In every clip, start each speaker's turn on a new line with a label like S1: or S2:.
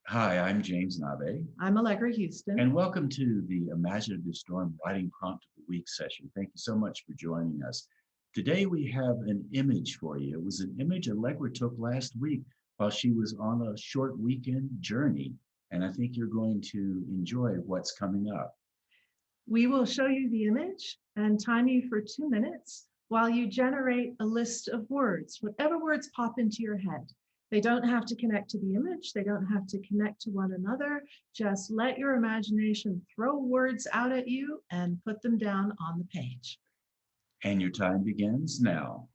S1: Hi, I'm James Nave,
S2: I'm Allegra Houston.
S1: and welcome to the Imaginative Storm Writing Prompt of the Week session. Thank you so much for joining us. Today we have an image for you. It was an image Allegra took last week while she was on a short weekend journey, and I think you're going to enjoy what's coming up.
S2: We will show you the image and time you for 2 minutes while you generate a list of words, whatever words pop into your head. They don't have to connect to the image. They don't have to connect to one another. Just let your imagination throw words out at you and put them down on the page.
S1: And your time begins now.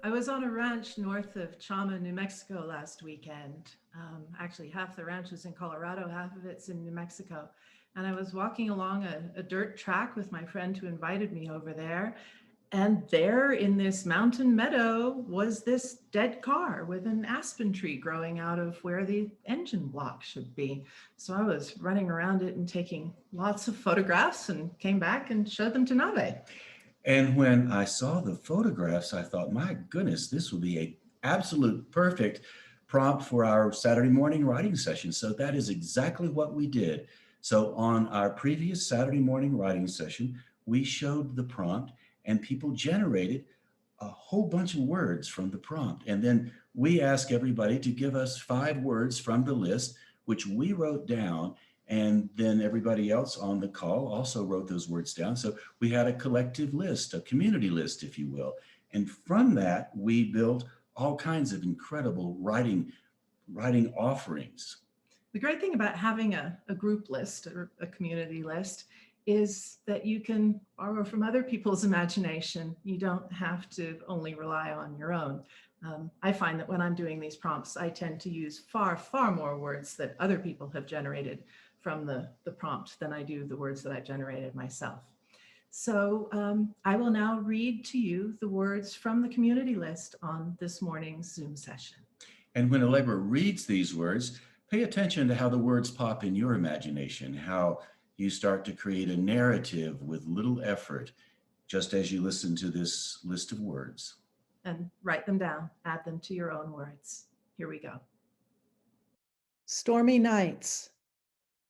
S2: I was on a ranch north of Chama, New Mexico last weekend. Actually, half the ranch is in Colorado, half of it's in New Mexico. And I was walking along a dirt track with my friend who invited me over there. And there in this mountain meadow was this dead car with an aspen tree growing out of where the engine block should be. So I was running around it and taking lots of photographs and came back and showed them to Nave.
S1: And when I saw the photographs, I thought, my goodness, this will be a absolute perfect prompt for our Saturday morning writing session. So that is exactly what we did. So on our previous Saturday morning writing session, we showed the prompt and people generated a whole bunch of words from the prompt. And then we asked everybody to give us 5 words from the list, which we wrote down. And then everybody else on the call also wrote those words down. So we had a collective list, a community list, if you will. And from that, we built all kinds of incredible writing offerings.
S2: The great thing about having a group list or a community list is that you can borrow from other people's imagination. You don't have to only rely on your own. I find that when I'm doing these prompts, I tend to use far, far more words that other people have generated from the prompt than I do the words that I generated myself. So I will now read to you the words from the community list on this morning's Zoom session.
S1: And when Allegra reads these words, pay attention to how the words pop in your imagination, how you start to create a narrative with little effort, just as you listen to this list of words.
S2: And write them down, add them to your own words. Here we go. Stormy nights,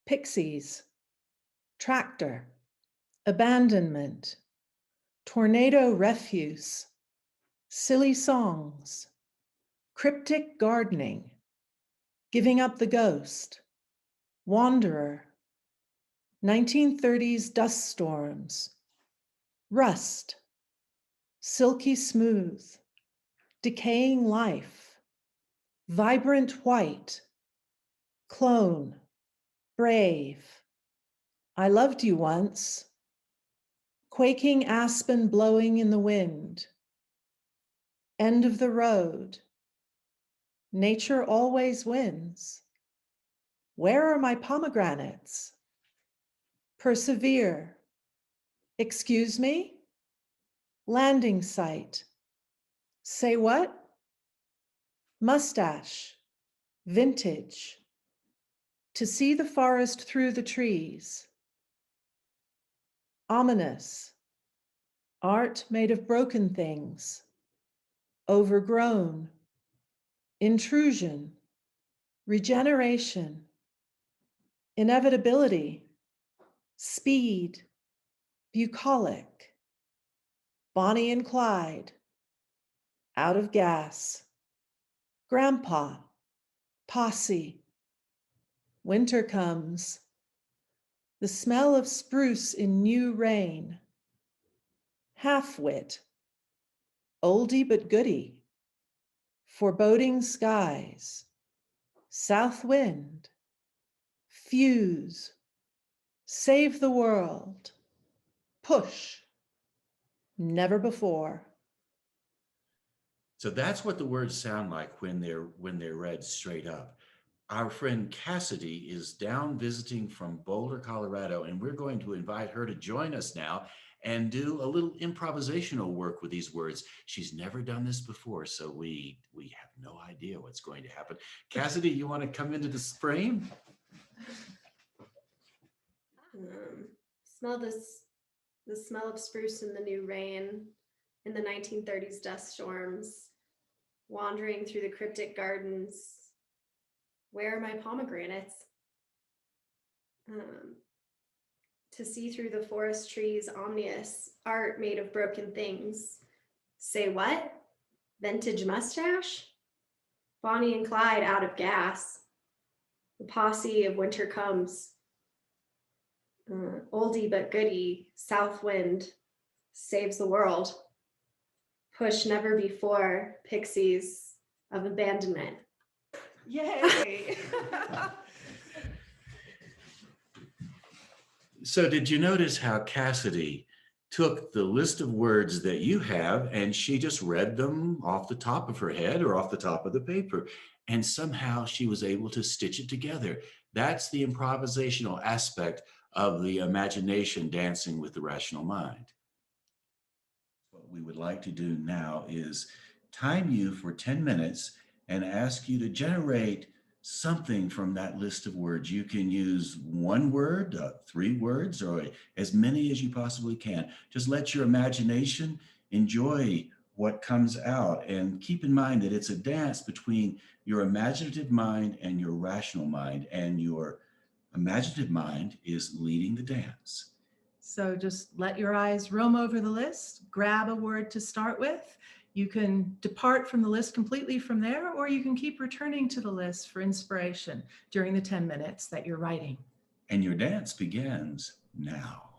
S2: pixies, tractor, abandonment, tornado refuse, silly songs, cryptic gardening, giving up the ghost, wanderer, 1930s dust storms, rust, silky smooth,
S3: decaying life, vibrant white, clone, brave. I loved you once. Quaking aspen blowing in the wind. End of the road. Nature always wins. Where are my pomegranates? Persevere. Excuse me? Landing site. Say what? Mustache. Vintage. To see the forest through the trees. Ominous. Art made of broken things. Overgrown. Intrusion. Regeneration. Inevitability. Speed. Bucolic. Bonnie and Clyde. Out of gas. Grandpa. Posse. Winter comes. The smell of spruce in new rain. Half-wit. Oldie but goodie. Foreboding skies. South wind. Fuse. Save the world. Push. Never before.
S1: So that's what the words sound like when they're read straight up. Our friend Cassidy is down visiting from Boulder, Colorado, and we're going to invite her to join us now and do a little improvisational work with these words. She's never done this before, so we have no idea what's going to happen. Cassidy, you want to come into this frame?
S4: Smell this, the smell of spruce in the new rain, in the 1930s dust storms, wandering through the cryptic gardens. Where are my pomegranates? To see through the forest trees, omnious, art made of broken things. Say what? Vintage mustache? Bonnie and Clyde out of gas. The posse of winter comes. Oldie but goodie, south wind saves the world. Push never before, pixies of abandonment.
S2: Yay!
S1: So did you notice how Cassidy took the list of words that you have and she just read them off the top of her head or off the top of the paper? And somehow she was able to stitch it together. That's the improvisational aspect of the imagination dancing with the rational mind. What we would like to do now is time you for 10 minutes and ask you to generate something from that list of words. You can use one word, 3 words, or as many as you possibly can. Just let your imagination enjoy what comes out. And keep in mind that it's a dance between your imaginative mind and your rational mind. And your imaginative mind is leading the dance.
S2: So just let your eyes roam over the list, grab a word to start with. You can depart from the list completely from there, or you can keep returning to the list for inspiration during the 10 minutes that you're writing.
S1: And your dance begins now.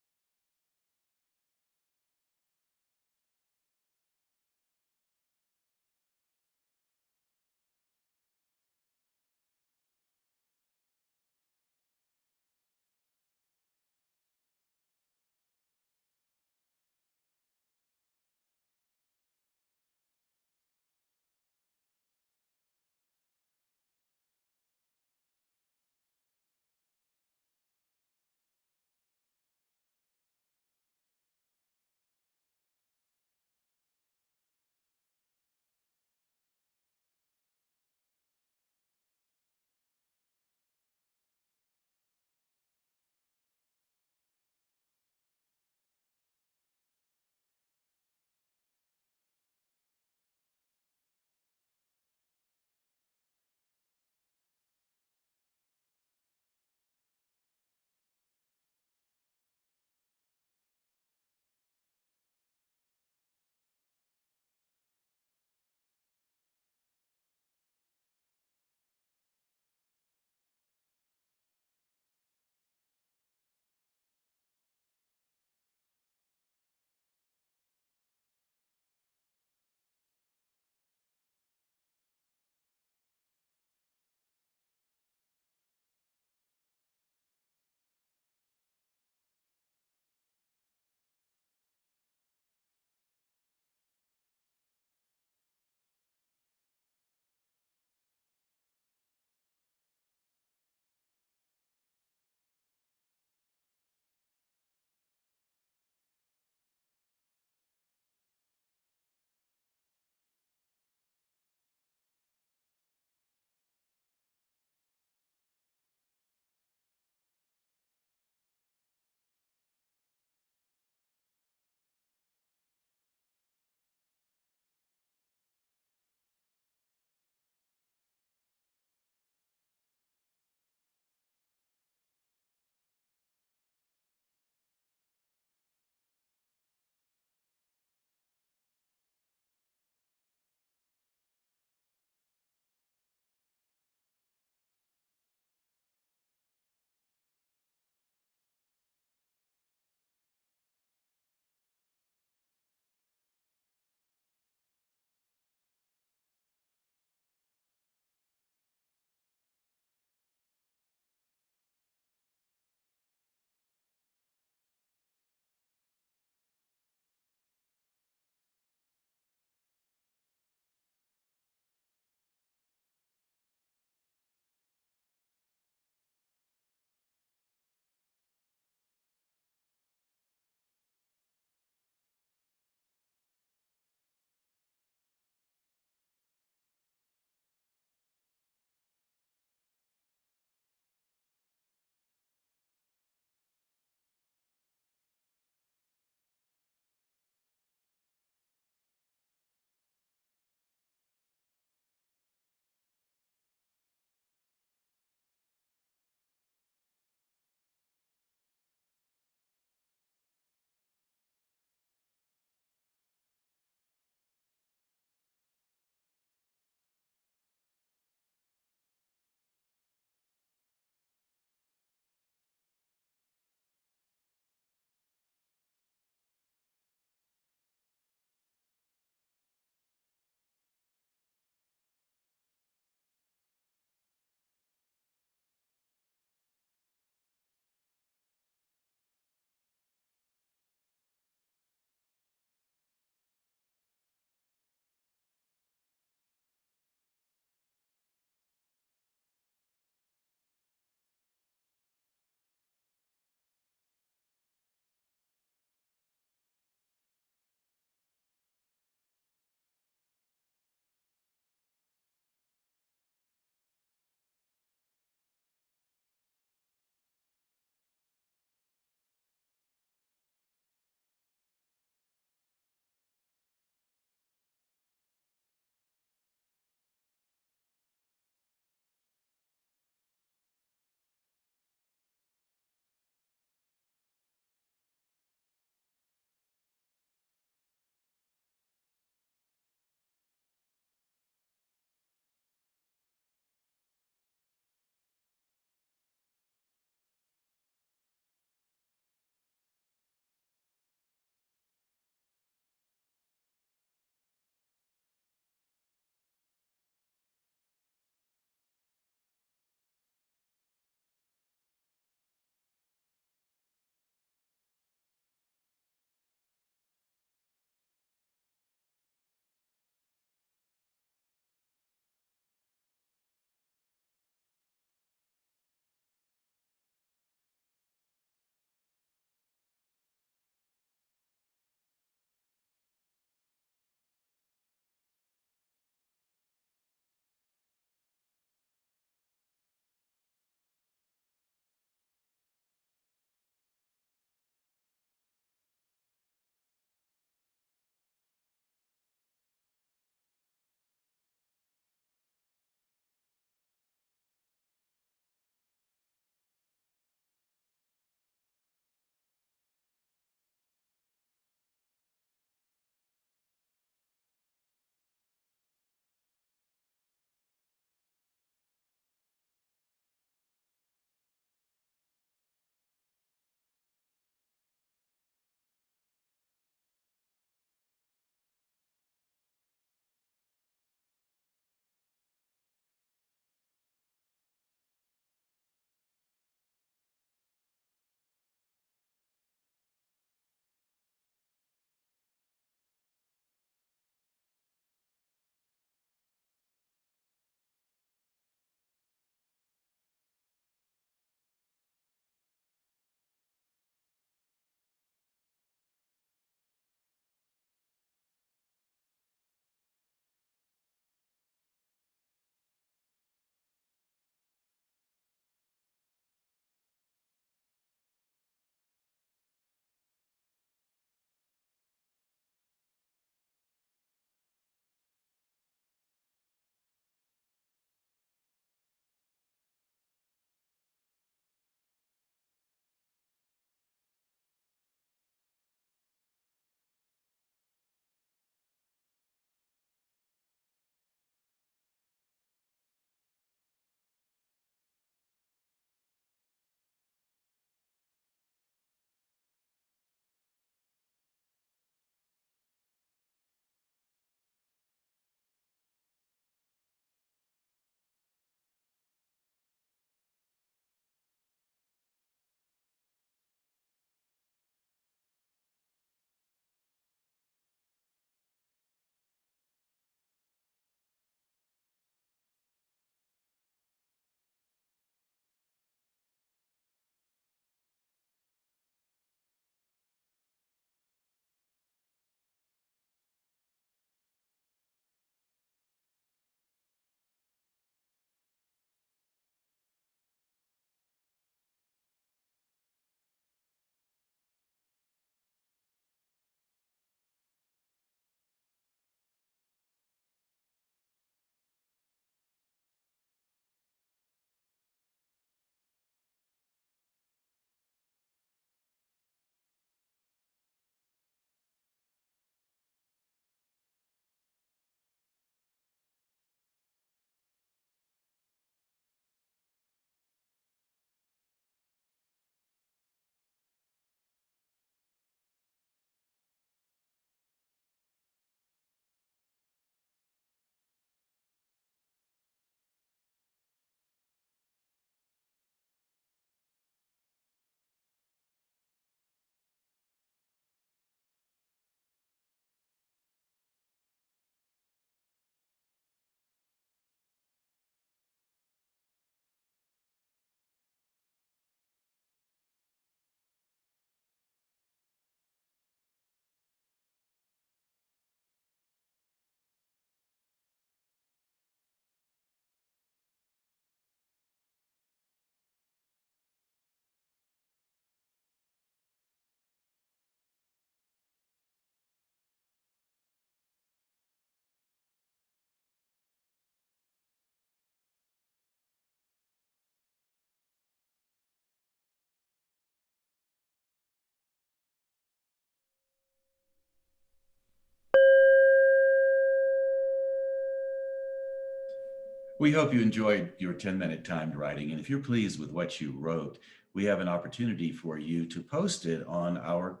S1: We hope you enjoyed your 10-minute timed writing. And if you're pleased with what you wrote, we have an opportunity for you to post it on our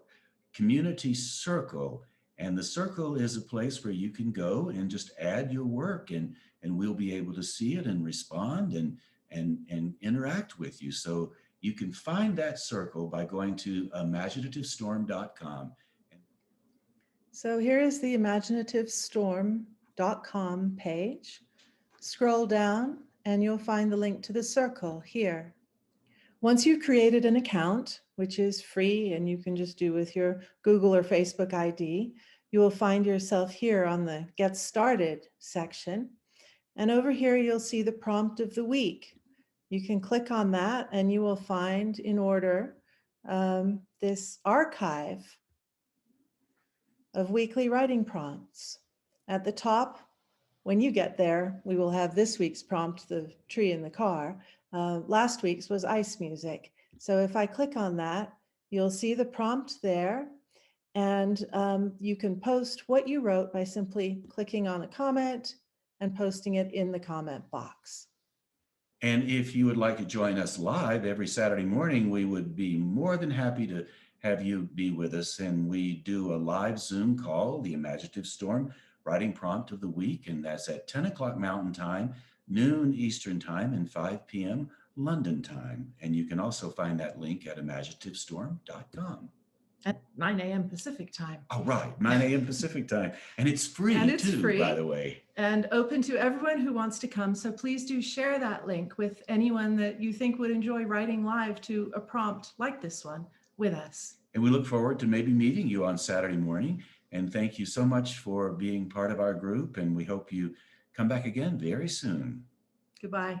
S1: community circle. And the circle is a place where you can go and just add your work, and we'll be able to see it and respond and interact with you. So you can find that circle by going to imaginativestorm.com.
S3: So here is the imaginativestorm.com page. Scroll down and you'll find the link to the circle here. Once you've created an account, which is free and you can just do with your Google or Facebook ID, you will find yourself here on the Get Started section. And over here, you'll see the prompt of the week. You can click on that and you will find in order this archive of weekly writing prompts. At the top, when you get there, we will have this week's prompt, the tree in the car. Last week's was ice music. So if I click on that, you'll see the prompt there, and you can post what you wrote by simply clicking on a comment and posting it in the comment box.
S1: And if you would like to join us live every Saturday morning, we would be more than happy to have you be with us. And we do a live Zoom call, the Imaginative Storm Writing Prompt of the Week, and that's at 10 o'clock Mountain Time, noon Eastern Time, and 5 p.m. London Time. And you can also find that link at imaginativestorm.com.
S2: At 9 a.m. Pacific time.
S1: All right, 9 a.m. Pacific Time. And it's free
S2: And it's
S1: too,
S2: free.
S1: by the way.
S2: And open to everyone who wants to come. So please do share that link with anyone that you think would enjoy writing live to a prompt like this one with us.
S1: And we look forward to maybe meeting you on Saturday morning. And thank you so much for being part of our group. And we hope you come back again very soon.
S2: Goodbye.